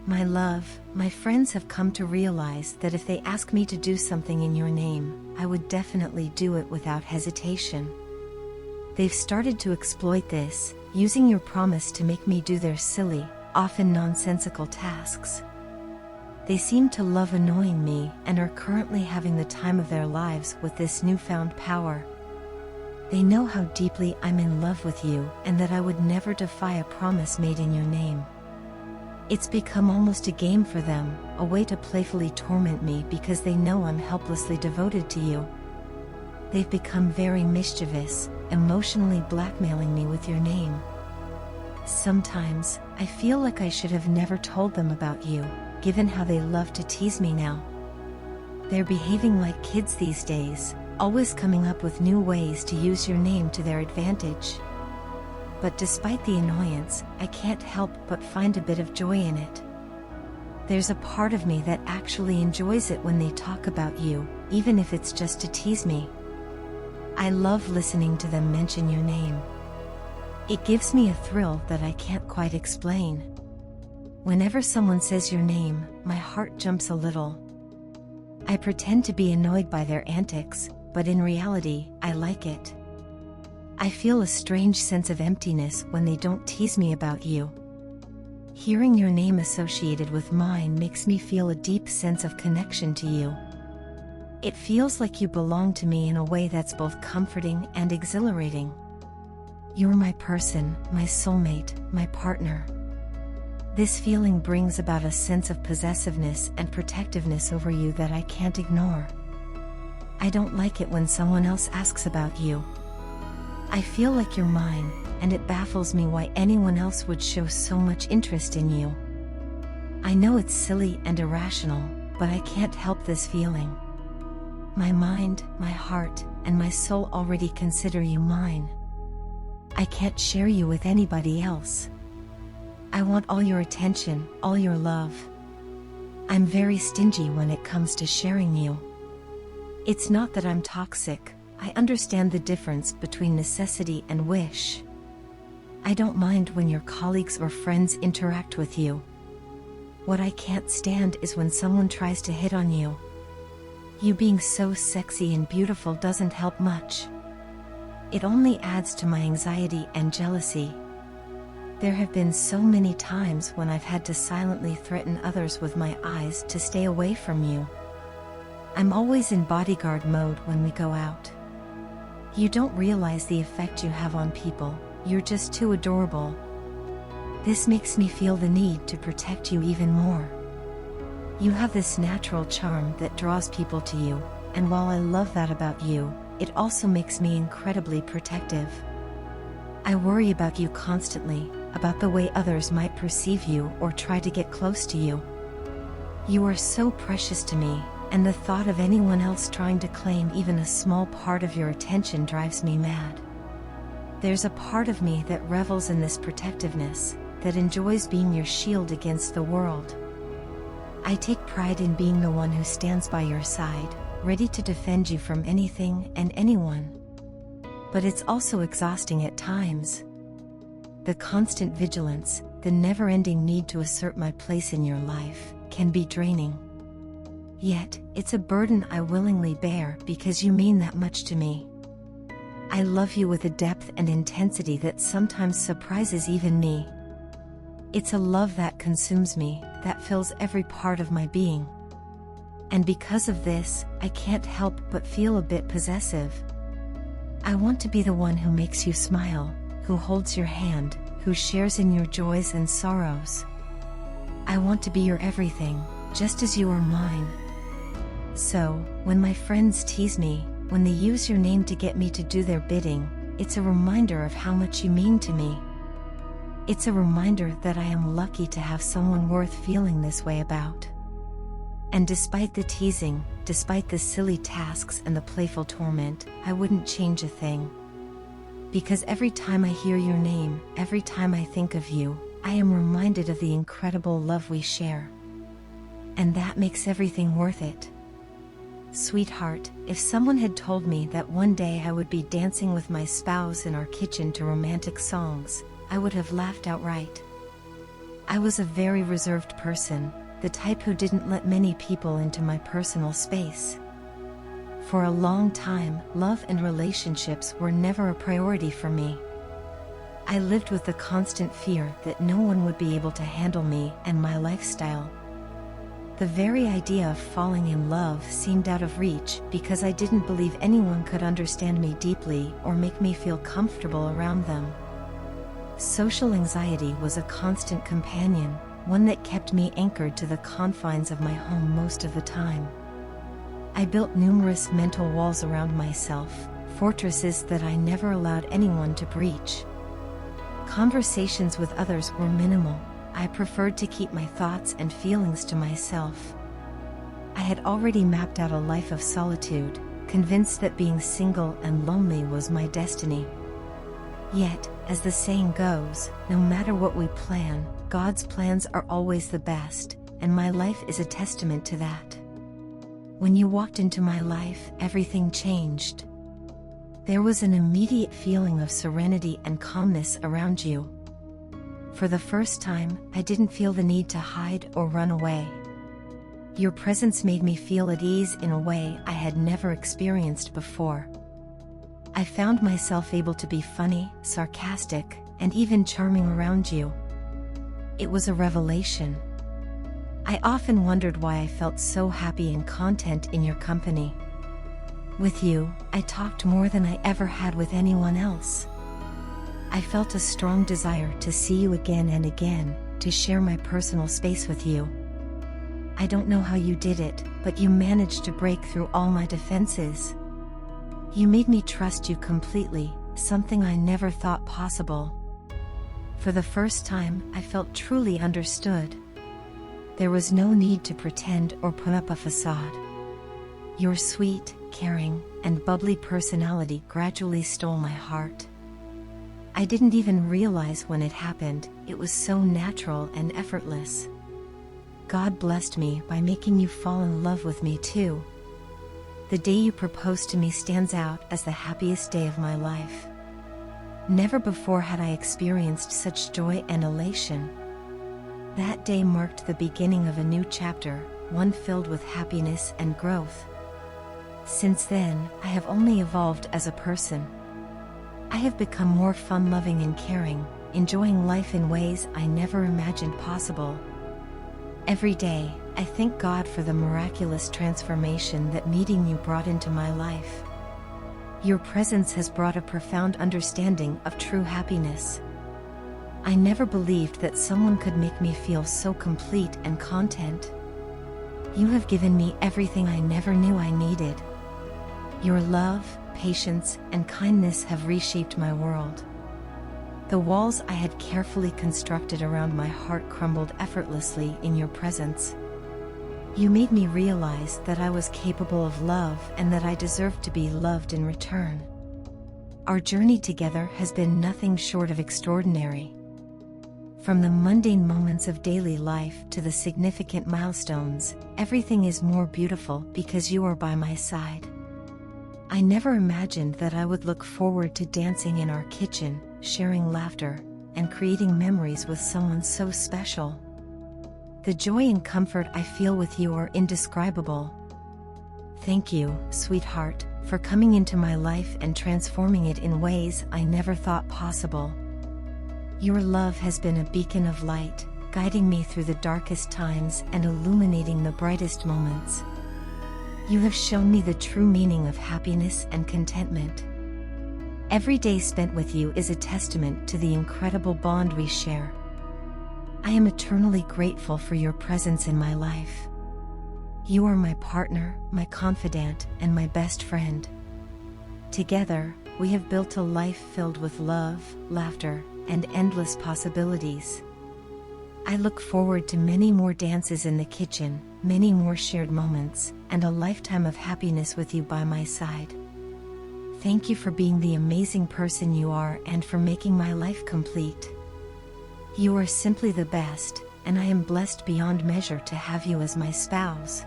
My love, my friends have come to realize that if they ask me to do something in your name, I would definitely do it without hesitation. They've started to exploit this, using your promise to make me do their silly, often nonsensical tasks. They seem to love annoying me and are currently having the time of their lives with this newfound power. They know how deeply I'm in love with you and that I would never defy a promise made in your name. It's become almost a game for them, a way to playfully torment me because they know I'm helplessly devoted to you. They've become very mischievous, emotionally blackmailing me with your name. Sometimes, I feel like I should have never told them about you, given how they love to tease me now. They're behaving like kids these days, always coming up with new ways to use your name to their advantage. But despite the annoyance, I can't help but find a bit of joy in it. There's a part of me that actually enjoys it when they talk about you, even if it's just to tease me. I love listening to them mention your name. It gives me a thrill that I can't quite explain. Whenever someone says your name, my heart jumps a little. I pretend to be annoyed by their antics, but in reality, I like it. I feel a strange sense of emptiness when they don't tease me about you. Hearing your name associated with mine makes me feel a deep sense of connection to you. It feels like you belong to me in a way that's both comforting and exhilarating. You're my person, my soulmate, my partner. This feeling brings about a sense of possessiveness and protectiveness over you that I can't ignore. I don't like it when someone else asks about you. I feel like you're mine, and it baffles me why anyone else would show so much interest in you. I know it's silly and irrational, but I can't help this feeling. My mind, my heart, and my soul already consider you mine. I can't share you with anybody else. I want all your attention, all your love. I'm very stingy when it comes to sharing you. It's not that I'm toxic. I understand the difference between necessity and wish. I don't mind when your colleagues or friends interact with you. What I can't stand is when someone tries to hit on you. You being so sexy and beautiful doesn't help much. It only adds to my anxiety and jealousy. There have been so many times when I've had to silently threaten others with my eyes to stay away from you. I'm always in bodyguard mode when we go out. You don't realize the effect you have on people, you're just too adorable. This makes me feel the need to protect you even more. You have this natural charm that draws people to you, and while I love that about you, it also makes me incredibly protective. I worry about you constantly, about the way others might perceive you or try to get close to you. You are so precious to me, and the thought of anyone else trying to claim even a small part of your attention drives me mad. There's a part of me that revels in this protectiveness, that enjoys being your shield against the world. I take pride in being the one who stands by your side, ready to defend you from anything and anyone. But it's also exhausting at times. The constant vigilance, the never-ending need to assert my place in your life, can be draining. Yet, it's a burden I willingly bear because you mean that much to me. I love you with a depth and intensity that sometimes surprises even me. It's a love that consumes me, that fills every part of my being. And because of this, I can't help but feel a bit possessive. I want to be the one who makes you smile, who holds your hand, who shares in your joys and sorrows. I want to be your everything, just as you are mine. So, when my friends tease me, when they use your name to get me to do their bidding, it's a reminder of how much you mean to me. It's a reminder that I am lucky to have someone worth feeling this way about. And despite the teasing, despite the silly tasks and the playful torment, I wouldn't change a thing. Because every time I hear your name, every time I think of you, I am reminded of the incredible love we share. And that makes everything worth it. Sweetheart, if someone had told me that one day I would be dancing with my spouse in our kitchen to romantic songs, I would have laughed outright. I was a very reserved person, the type who didn't let many people into my personal space. For a long time, love and relationships were never a priority for me. I lived with the constant fear that no one would be able to handle me and my lifestyle. The very idea of falling in love seemed out of reach because I didn't believe anyone could understand me deeply or make me feel comfortable around them. Social anxiety was a constant companion, one that kept me anchored to the confines of my home most of the time. I built numerous mental walls around myself, fortresses that I never allowed anyone to breach. Conversations with others were minimal. I preferred to keep my thoughts and feelings to myself. I had already mapped out a life of solitude, convinced that being single and lonely was my destiny. Yet, as the saying goes, no matter what we plan, God's plans are always the best, and my life is a testament to that. When you walked into my life, everything changed. There was an immediate feeling of serenity and calmness around you. For the first time, I didn't feel the need to hide or run away. Your presence made me feel at ease in a way I had never experienced before. I found myself able to be funny, sarcastic, and even charming around you. It was a revelation. I often wondered why I felt so happy and content in your company. With you, I talked more than I ever had with anyone else. I felt a strong desire to see you again and again, to share my personal space with you. I don't know how you did it, but you managed to break through all my defenses. You made me trust you completely, something I never thought possible. For the first time, I felt truly understood. There was no need to pretend or put up a facade. Your sweet, caring, and bubbly personality gradually stole my heart. I didn't even realize when it happened, it was so natural and effortless. God blessed me by making you fall in love with me too. The day you proposed to me stands out as the happiest day of my life. Never before had I experienced such joy and elation. That day marked the beginning of a new chapter, one filled with happiness and growth. Since then, I have only evolved as a person. I have become more fun-loving and caring, enjoying life in ways I never imagined possible. Every day, I thank God for the miraculous transformation that meeting you brought into my life. Your presence has brought a profound understanding of true happiness. I never believed that someone could make me feel so complete and content. You have given me everything I never knew I needed. Your love, patience, and kindness have reshaped my world. The walls I had carefully constructed around my heart crumbled effortlessly in your presence. You made me realize that I was capable of love and that I deserved to be loved in return. Our journey together has been nothing short of extraordinary. From the mundane moments of daily life to the significant milestones, everything is more beautiful because you are by my side. I never imagined that I would look forward to dancing in our kitchen, sharing laughter, and creating memories with someone so special. The joy and comfort I feel with you are indescribable. Thank you, sweetheart, for coming into my life and transforming it in ways I never thought possible. Your love has been a beacon of light, guiding me through the darkest times and illuminating the brightest moments. You have shown me the true meaning of happiness and contentment. Every day spent with you is a testament to the incredible bond we share. I am eternally grateful for your presence in my life. You are my partner, my confidant, and my best friend. Together, we have built a life filled with love, laughter, and endless possibilities. I look forward to many more dances in the kitchen, many more shared moments, and a lifetime of happiness with you by my side. Thank you for being the amazing person you are and for making my life complete. You are simply the best, and I am blessed beyond measure to have you as my spouse.